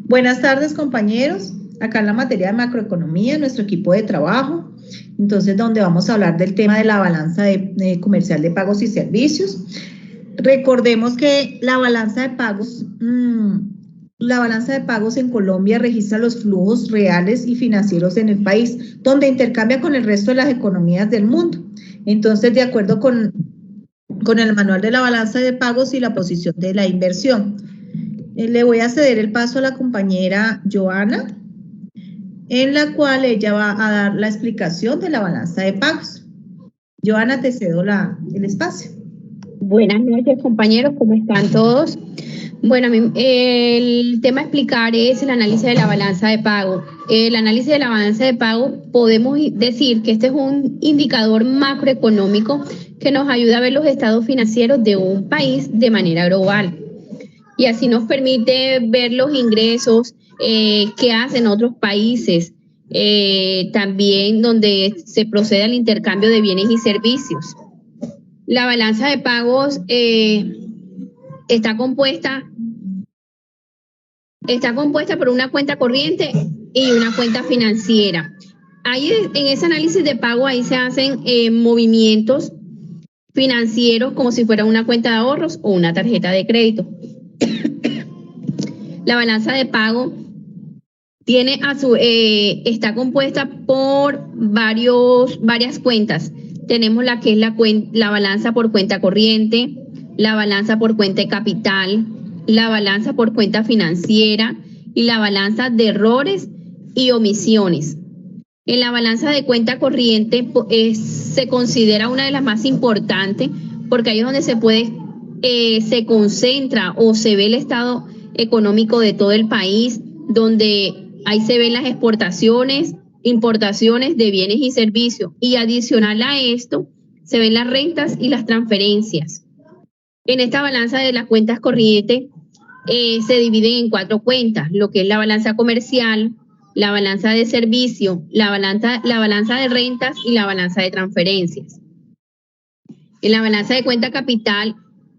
Buenas tardes, compañeros. Acá en la materia de macroeconomía, nuestro equipo de trabajo, entonces donde vamos a hablar del tema de la balanza comercial de pagos y servicios. Recordemos que la balanza de pagos en Colombia registra los flujos reales y financieros en el país, donde intercambia con el resto de las economías del mundo. Entonces, de acuerdo con el manual de la balanza de pagos y la posición de la inversión. Le voy a ceder el paso a la compañera Joana, en la cual ella va a dar la explicación de la balanza de pagos. Joana, te cedo el espacio. Buenas noches, compañeros, ¿cómo están todos? Bueno, el tema a explicar es el análisis de la balanza de pago. El análisis de la balanza de pago, podemos decir que este es un indicador macroeconómico que nos ayuda a ver los estados financieros de un país de manera global. Y así nos permite ver los ingresos que hacen otros países, también donde se procede al intercambio de bienes y servicios. La balanza de pagos está compuesta por una cuenta corriente y una cuenta financiera. Ahí en ese análisis de pago ahí se hacen movimientos financieros como si fuera una cuenta de ahorros o una tarjeta de crédito. La balanza de pago está compuesta por varias cuentas. Tenemos la que es la balanza por cuenta corriente, la balanza por cuenta de capital, la balanza por cuenta financiera y la balanza de errores y omisiones. En la balanza de cuenta corriente se considera una de las más importantes porque ahí es donde se concentra o se ve el estado económico de todo el país, donde ahí se ven las exportaciones, importaciones de bienes y servicios, y adicional a esto se ven las rentas y las transferencias. En esta balanza de las cuentas corrientes se dividen en 4 cuentas, lo que es la balanza comercial, la balanza de servicio, la balanza de rentas y la balanza de transferencias. En la balanza de cuenta capital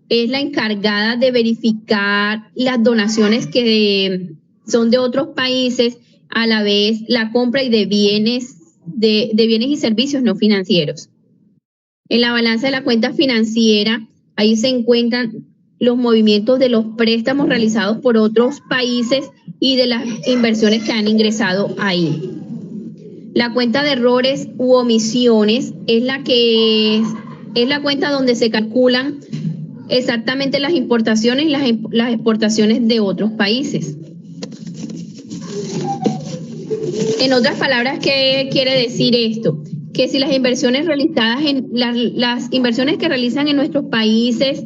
es la encargada de verificar las donaciones que son de otros países, a la vez la compra y de bienes y servicios no financieros. En la balanza de la cuenta financiera, ahí se encuentran los movimientos de los préstamos realizados por otros países y de las inversiones que han ingresado ahí. La cuenta de errores u omisiones es la cuenta donde se calculan exactamente las importaciones y las exportaciones de otros países. En otras palabras, ¿qué quiere decir esto? Que si las inversiones las inversiones que realizan en nuestros países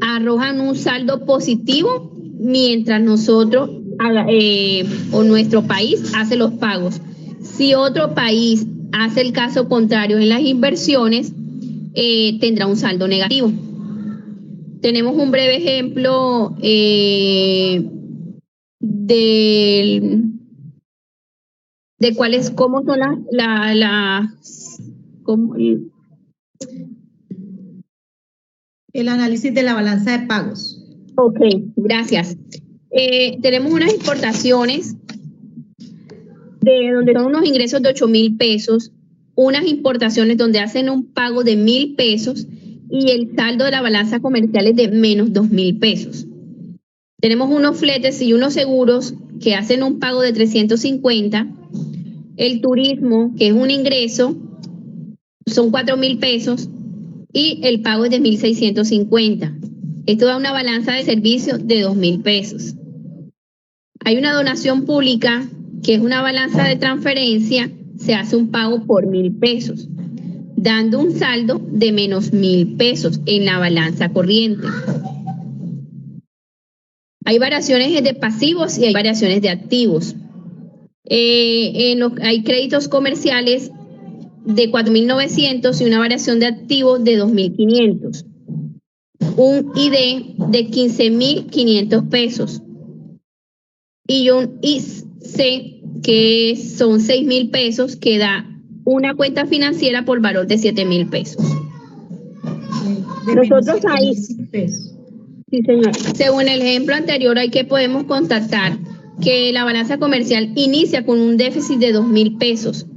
arrojan un saldo positivo, mientras nosotros o nuestro país hace los pagos. Si otro país hace el caso contrario en las inversiones, tendrá un saldo negativo. Tenemos un breve ejemplo de cómo son el análisis de la balanza de pagos. Ok, gracias. Tenemos unas exportaciones donde son unos ingresos de 8,000 pesos, unas importaciones donde hacen un pago de 1,000 pesos y el saldo de la balanza comercial es de menos 2,000 pesos. Tenemos unos fletes y unos seguros que hacen un pago de 350. El turismo, que es un ingreso, son 4,000 pesos y el pago es de 1,650. Esto da una balanza de servicio de 2,000 pesos. Hay una donación pública, que es una balanza de transferencia, se hace un pago por 1,000 pesos, dando un saldo de menos 1,000 pesos en la balanza corriente. Hay variaciones de pasivos y hay variaciones de activos. Hay créditos comerciales de 4,900 y una variación de activos de 2,500. Un ID de 15,500 pesos. Y un IC, que son 6,000 pesos, que da una cuenta financiera por valor de 7,000 pesos. Nosotros ahí, sí, señor. Según el ejemplo anterior, hay que podemos constatar que la balanza comercial inicia con un déficit de 2.000 pesos.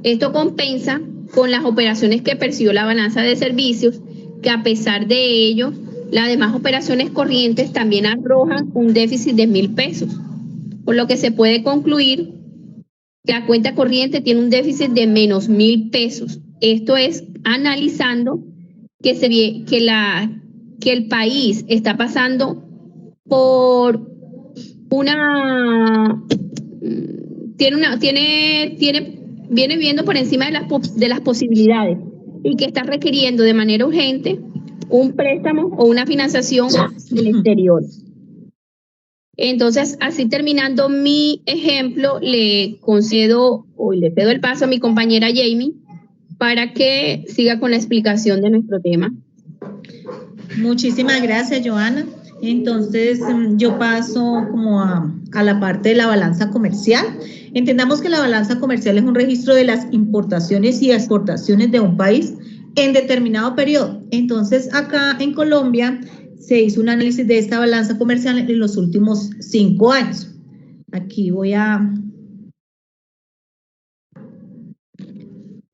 Esto compensa con las operaciones que percibió la balanza de servicios, que a pesar de ello, las demás operaciones corrientes también arrojan un déficit de 1.000 pesos, por lo que se puede concluir que la cuenta corriente tiene un déficit de menos 1.000 pesos. Esto es analizando que el país está pasando por viene viendo por encima de las posibilidades y que está requiriendo de manera urgente un préstamo o una financiación del exterior. Entonces, así terminando mi ejemplo, le cedo el paso a mi compañera Jamie para que siga con la explicación de nuestro tema. Muchísimas gracias, Joana. Entonces, yo paso como a la parte de la balanza comercial. Entendamos que la balanza comercial es un registro de las importaciones y exportaciones de un país en determinado periodo. Entonces, acá en Colombia se hizo un análisis de esta balanza comercial en los últimos 5 años. Aquí voy a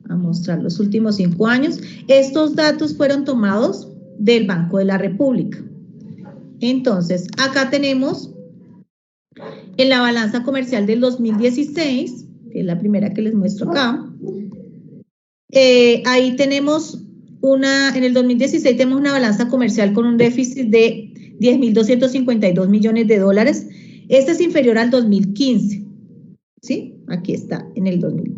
mostrar los últimos 5 años. Estos datos fueron tomados del Banco de la República. Entonces, acá tenemos en la balanza comercial del 2016, que es la primera que les muestro acá, ahí tenemos en el 2016 tenemos una balanza comercial con un déficit de 10.252 millones de dólares. Este es inferior al 2015, ¿sí? Aquí está, en el 2000.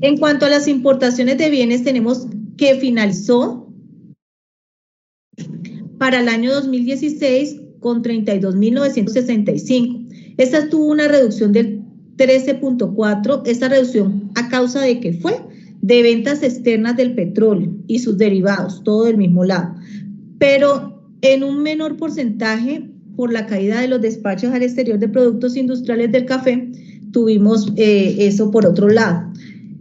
En cuanto a las importaciones de bienes, tenemos que finalizó para el año 2016 con 32.965. Esta tuvo una reducción del 13.4%. Esta reducción a causa de ¿qué fue? De ventas externas del petróleo y sus derivados, todo del mismo lado. Pero en un menor porcentaje por la caída de los despachos al exterior de productos industriales del café, tuvimos eso por otro lado.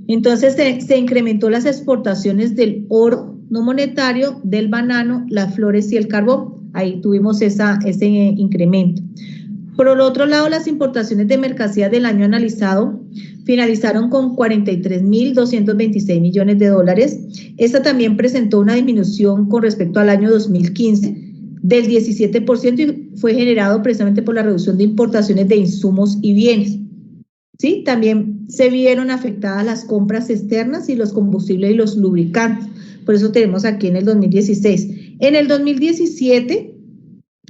Entonces se incrementó las exportaciones del oro no monetario, del banano, las flores y el carbón. Ahí tuvimos ese incremento. Por el otro lado, las importaciones de mercancías del año analizado finalizaron con 43.226 millones de dólares. Esta también presentó una disminución con respecto al año 2015 del 17% y fue generado precisamente por la reducción de importaciones de insumos y bienes. ¿Sí? También se vieron afectadas las compras externas y los combustibles y los lubricantes. Por eso tenemos aquí en el 2016. En el 2017,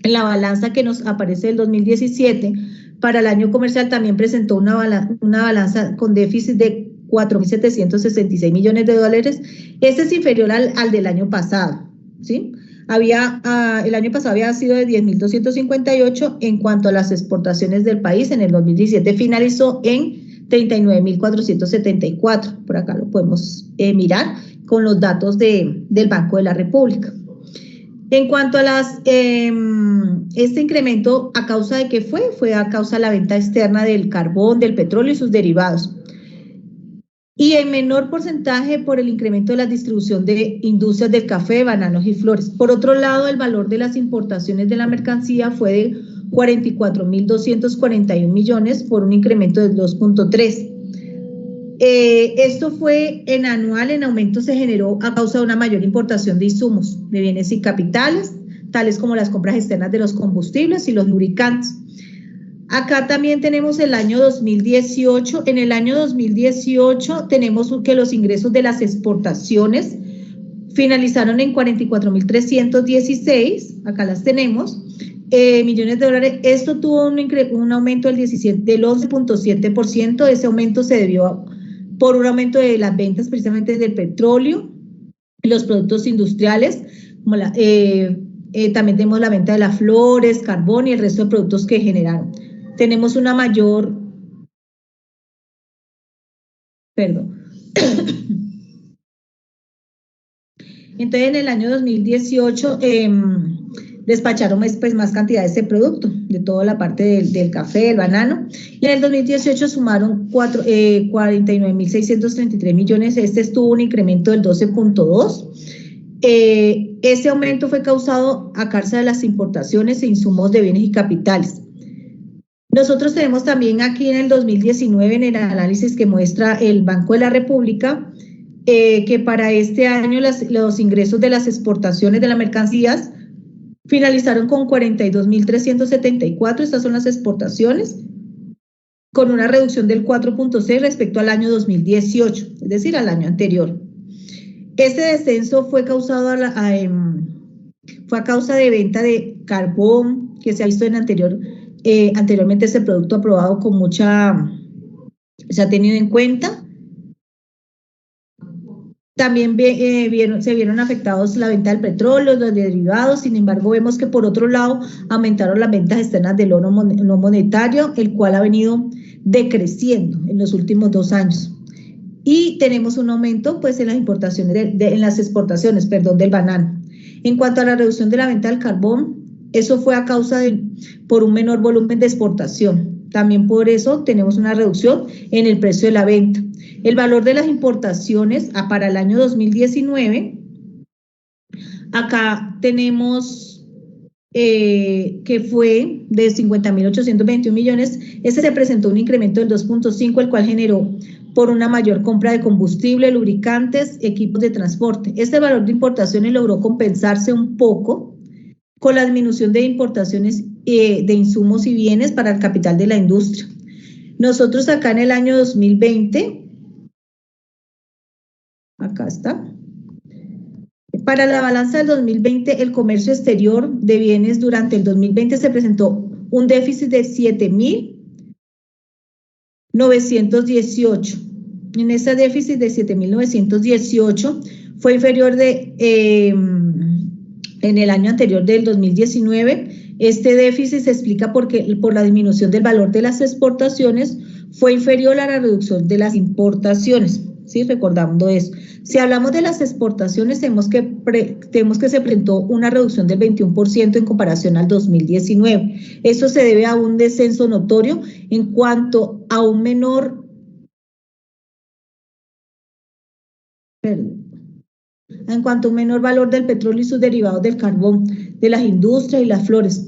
en la balanza que nos aparece del 2017, para el año comercial también presentó una balanza con déficit de 4.766 millones de dólares. Este es inferior al del año pasado, ¿sí? El año pasado había sido de 10.258. En cuanto a las exportaciones del país, en el 2017 finalizó en 39.474. Por acá lo podemos mirar con los datos del Banco de la República. En cuanto a este incremento, ¿a causa de qué fue? Fue a causa de la venta externa del carbón, del petróleo y sus derivados. Y en menor porcentaje por el incremento de la distribución de industrias del café, bananos y flores. Por otro lado, el valor de las importaciones de la mercancía fue de 44.241 millones por un incremento del 2.3%. Esto fue en anual, en aumento se generó a causa de una mayor importación de insumos, de bienes y capitales, tales como las compras externas de los combustibles y los lubricantes. Acá también tenemos el año 2018. En el año 2018 tenemos que los ingresos de las exportaciones finalizaron en 44.316, acá las tenemos, millones de dólares. Esto tuvo un aumento del 11.7%. Ese aumento se debió por un aumento de las ventas precisamente del petróleo y los productos industriales, como también tenemos la venta de las flores, carbón y el resto de productos que generaron. Tenemos una mayor, Entonces, en el año 2018 despacharon pues, más cantidades de producto, de toda la parte del café, el banano. Y en el 2018 sumaron 49.633 millones. Este tuvo un incremento del 12.2%. Ese aumento fue causado a causa de las importaciones e insumos de bienes y capitales. Nosotros tenemos también aquí en el 2019, en el análisis que muestra el Banco de la República, que para este año los ingresos de las exportaciones de las mercancías finalizaron con 42.374, estas son las exportaciones, con una reducción del 4.6 respecto al año 2018, es decir, al año anterior. Este descenso fue causado fue a causa de venta de carbón, que se ha visto anteriormente ese producto aprobado con se ha tenido en cuenta. También se vieron afectados la venta del petróleo, los derivados. Sin embargo, vemos que por otro lado aumentaron las ventas externas del oro no monetario, el cual ha venido decreciendo en los últimos 2 años. Y tenemos un aumento pues en las importaciones, en las exportaciones, perdón, del banano. En cuanto a la reducción de la venta del carbón, eso fue a causa por un menor volumen de exportación. También por eso tenemos una reducción en el precio de la venta. El valor de las importaciones para el año 2019, acá tenemos que fue de 50.821 millones. Ese se presentó un incremento del 2.5, el cual generó por una mayor compra de combustible, lubricantes, equipos de transporte. Este valor de importaciones logró compensarse un poco con la disminución de importaciones de insumos y bienes para el capital de la industria. Nosotros acá en el año 2020, acá está, para la balanza del 2020, el comercio exterior de bienes durante el 2020 se presentó un déficit de 7.918. En ese déficit de 7.918 fue inferior en el año anterior del 2019. Este déficit se explica por la disminución del valor de las exportaciones fue inferior a la reducción de las importaciones. ¿Sí? Recordando eso. Si hablamos de las exportaciones, tenemos que se presentó una reducción del 21% en comparación al 2019. Eso se debe a un descenso notorio en cuanto a un menor valor del petróleo y sus derivados del carbón, de las industrias y las flores.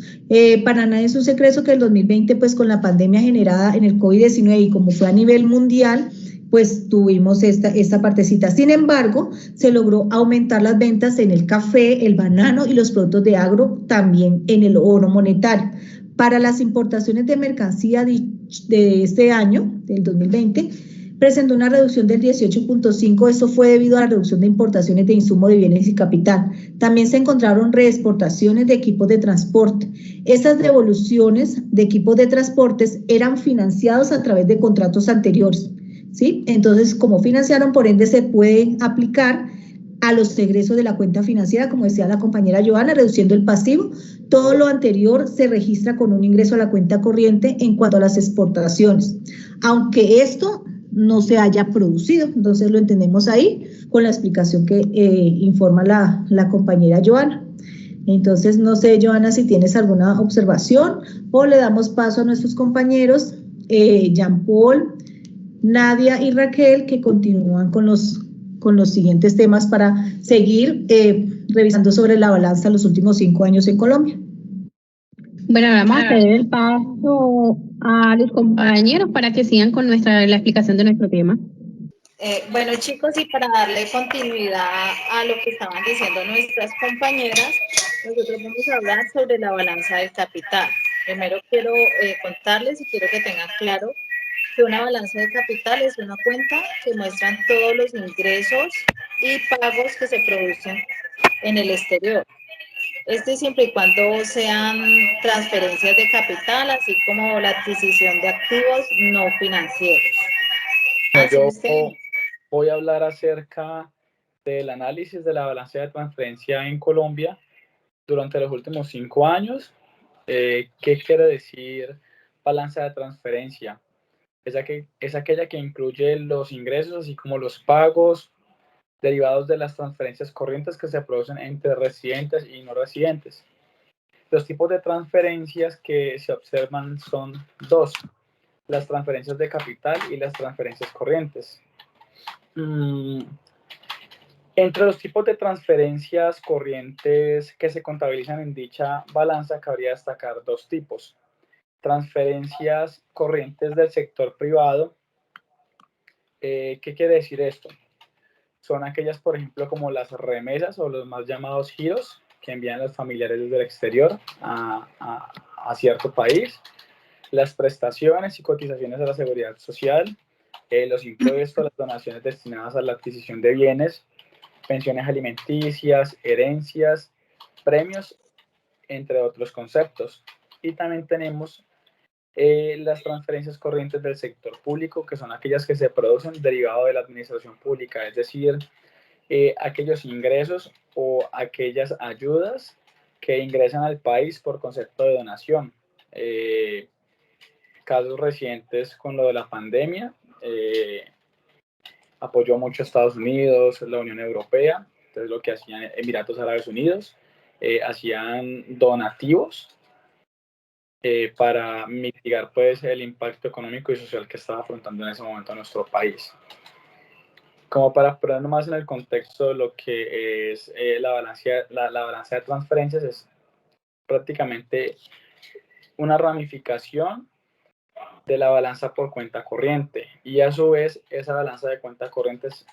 Para nadie es un secreto que el 2020, pues con la pandemia generada en el COVID-19 y como fue a nivel mundial, pues tuvimos esta partecita. Sin embargo, se logró aumentar las ventas en el café, el banano y los productos de agro, también en el oro monetario. Para las importaciones de mercancía de este año, del 2020, presentó una reducción del 18.5%, eso fue debido a la reducción de importaciones de insumos de bienes y capital. También se encontraron reexportaciones de equipos de transporte. Esas devoluciones de equipos de transportes eran financiados a través de contratos anteriores, ¿sí? Entonces, como financiaron, por ende se pueden aplicar a los egresos de la cuenta financiera, como decía la compañera Joana, reduciendo el pasivo. Todo lo anterior se registra con un ingreso a la cuenta corriente en cuanto a las exportaciones. Aunque esto no se haya producido, entonces lo entendemos ahí con la explicación que informa la compañera Joana. Entonces, no sé, Joana, si tienes alguna observación o le damos paso a nuestros compañeros, Jean Paul, Nadia y Raquel, que continúan con los siguientes temas para seguir revisando sobre la balanza de los últimos 5 años en Colombia. Bueno, vamos a ceder el paso a los compañeros para que sigan con la explicación de nuestro tema. Bueno, chicos, y para darle continuidad a lo que estaban diciendo nuestras compañeras, nosotros vamos a hablar sobre la balanza del capital. Primero quiero contarles y quiero que tengan claro que una balanza de capital es una cuenta que muestran todos los ingresos y pagos que se producen en el exterior. Siempre y cuando sean transferencias de capital, así como la adquisición de activos no financieros. Yo voy a hablar acerca del análisis de la balanza de transferencia en Colombia durante los últimos 5 años. ¿Qué quiere decir balanza de transferencia? Es aquella que incluye los ingresos, así como los pagos derivados de las transferencias corrientes que se producen entre residentes y no residentes. Los tipos de transferencias que se observan son 2, las transferencias de capital y las transferencias corrientes. Entre los tipos de transferencias corrientes que se contabilizan en dicha balanza, cabría destacar 2 tipos. transferencias corrientes del sector privado. ¿Qué quiere decir esto? Son aquellas, por ejemplo, como las remesas o los más llamados giros que envían los familiares desde el exterior a cierto país, las prestaciones y cotizaciones a la seguridad social, los impuestos, las donaciones destinadas a la adquisición de bienes, pensiones alimenticias, herencias, premios, entre otros conceptos. Y también tenemos las transferencias corrientes del sector público, que son aquellas que se producen derivado de la administración pública, es decir, aquellos ingresos o aquellas ayudas que ingresan al país por concepto de donación. Casos recientes con lo de la pandemia, apoyó mucho a Estados Unidos, la Unión Europea, entonces lo que hacían Emiratos Árabes Unidos, hacían donativos para mitigar pues el impacto económico y social que estaba afrontando en ese momento nuestro país. Como para ponernos más en el contexto de lo que es la balanza de transferencias, es prácticamente una ramificación de la balanza por cuenta corriente, y a su vez esa balanza de cuenta corriente es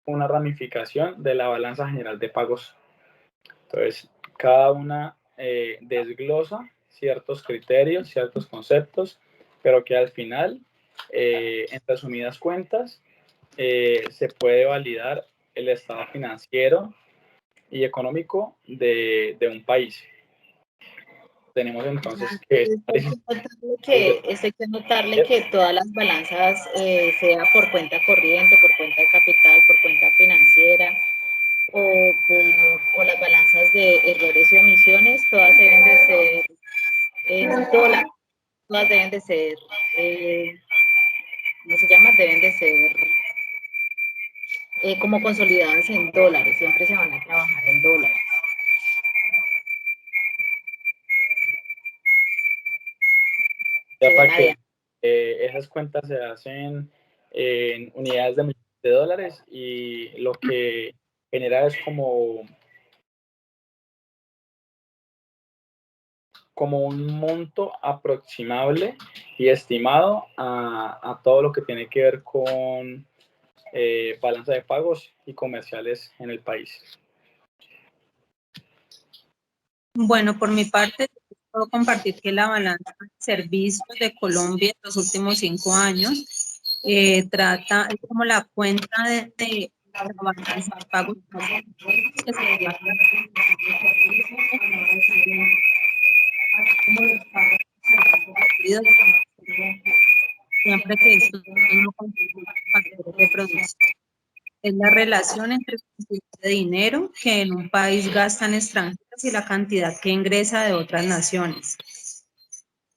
una ramificación de la balanza general de pagos. Entonces, cada una desglosa ciertos criterios, ciertos conceptos, pero que al final, en resumidas cuentas, se puede validar el estado financiero y económico de un país. Tenemos entonces que... Esto hay que notarle que todas las balanzas, sea por cuenta corriente, por cuenta de capital, por cuenta financiera, o las balanzas de errores y omisiones, todas deben de ser en dólares, todas deben de ser, ¿cómo se llama? Deben de ser como consolidadas en dólares, siempre se van a trabajar en dólares. Para que esas cuentas se hacen en unidades de millones de dólares, y lo que genera es como un monto aproximable y estimado a todo lo que tiene que ver con balanza de pagos y comerciales en el país. Bueno, por mi parte, puedo compartir que la balanza de servicios de Colombia en los últimos 5 años trata, es como la cuenta de la balanza de pagos que se siempre que esto no contribuye a factores de producción. Es la relación entre la cantidad de dinero que en un país gastan extranjeros y la cantidad que ingresa de otras naciones.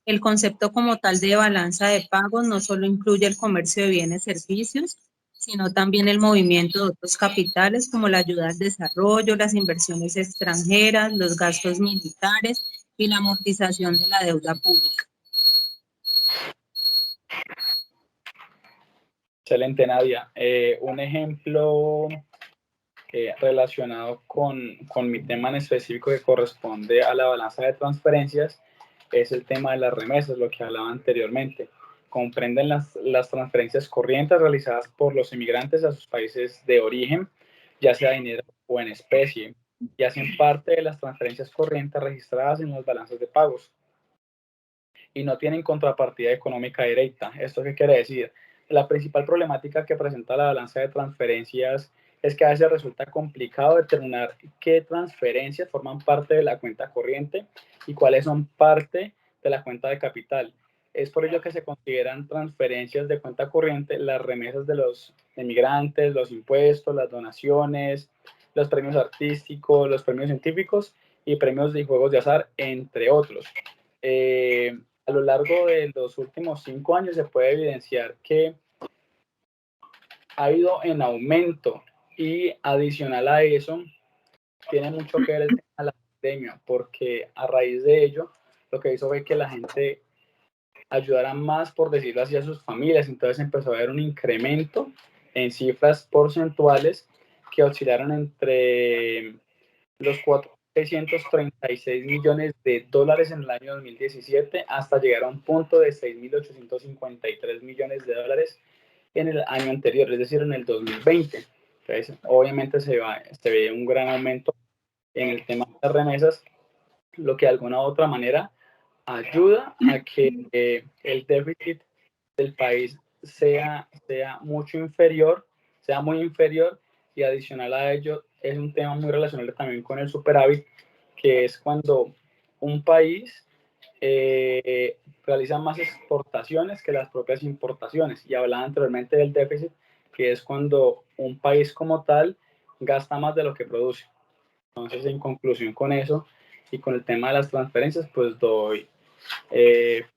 El concepto como tal de balanza de pagos no solo incluye el comercio de bienes y servicios, sino también el movimiento de otros capitales como la ayuda al desarrollo, las inversiones extranjeras, los gastos militares y la amortización de la deuda pública. Excelente, Nadia. Un ejemplo relacionado con mi tema en específico que corresponde a la balanza de transferencias es el tema de las remesas, lo que hablaba anteriormente. Comprenden las transferencias corrientes realizadas por los inmigrantes a sus países de origen, ya sea dinero o en especie, y hacen parte de las transferencias corrientes registradas en las balanzas de pagos y no tienen contrapartida económica directa. ¿Esto qué quiere decir? La principal problemática que presenta la balanza de transferencias es que a veces resulta complicado determinar qué transferencias forman parte de la cuenta corriente y cuáles son parte de la cuenta de capital. Es por ello que se consideran transferencias de cuenta corriente las remesas de los emigrantes, los impuestos, las donaciones, los premios artísticos, los premios científicos y premios de juegos de azar, entre otros. A lo largo de los últimos 5 años se puede evidenciar que ha ido en aumento, y adicional a eso tiene mucho que ver el tema de la pandemia, porque a raíz de ello lo que hizo fue que la gente ayudara más, por decirlo así, a sus familias. Entonces empezó a haber un incremento en cifras porcentuales que oscilaron entre los 636 millones de dólares en el año 2017 hasta llegar a un punto de 6.853 millones de dólares en el año anterior, es decir, en el 2020. Entonces, obviamente se ve un gran aumento en el tema de remesas, lo que de alguna u otra manera ayuda a que el déficit del país sea muy inferior, y adicional a ello es un tema muy relacionado también con el superávit, que es cuando un país realiza más exportaciones que las propias importaciones. Y hablaba anteriormente del déficit, que es cuando un país como tal gasta más de lo que produce. Entonces, en conclusión con eso y con el tema de las transferencias, pues doy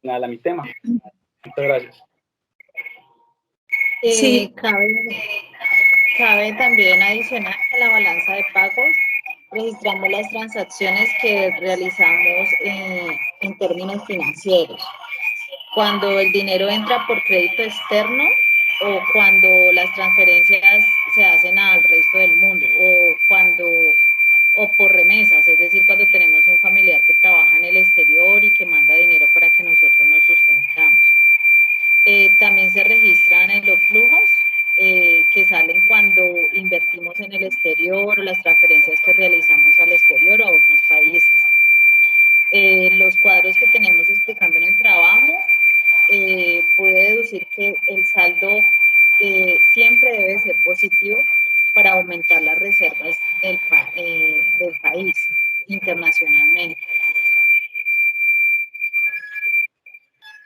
final a mi tema. Muchas gracias. Sí. Cabe también adicionar que a la balanza de pagos registramos las transacciones que realizamos en términos financieros. Cuando el dinero entra por crédito externo o cuando las transferencias se hacen al resto del mundo o por remesas, es decir, cuando tenemos un familiar que trabaja en el exterior y que manda dinero para que nosotros nos sustentamos. También se registran en los flujos que salen cuando invertimos en el exterior o las transferencias que realizamos al exterior o a otros países. Los cuadros que tenemos explicando en el trabajo, pude deducir que el saldo siempre debe ser positivo para aumentar las reservas del país internacionalmente.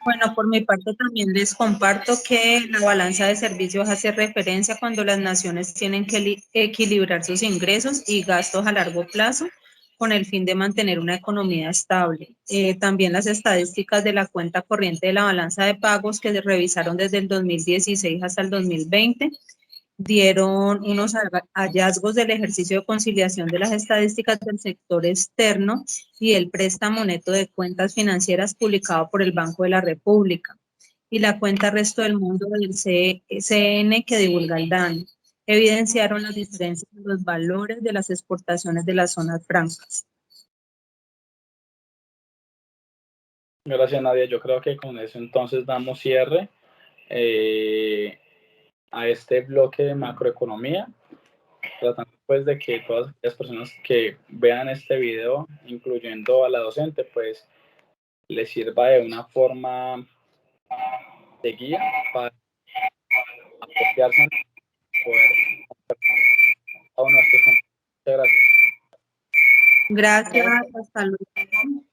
Bueno, por mi parte también les comparto que la balanza de servicios hace referencia cuando las naciones tienen que equilibrar sus ingresos y gastos a largo plazo con el fin de mantener una economía estable. También las estadísticas de la cuenta corriente de la balanza de pagos que se revisaron desde el 2016 hasta el 2020 dieron unos hallazgos del ejercicio de conciliación de las estadísticas del sector externo y el préstamo neto de cuentas financieras publicado por el Banco de la República y la cuenta Resto del Mundo del CN que divulga el DANE. Evidenciaron las diferencias en los valores de las exportaciones de las zonas francas. Gracias, Nadia. Yo creo que con eso entonces damos cierre a este bloque de macroeconomía, tratando pues de que todas las personas que vean este video, incluyendo a la docente, pues les sirva de una forma de guía para apropiarse y poder a uno de estos. Muchas gracias. Gracias, hasta luego.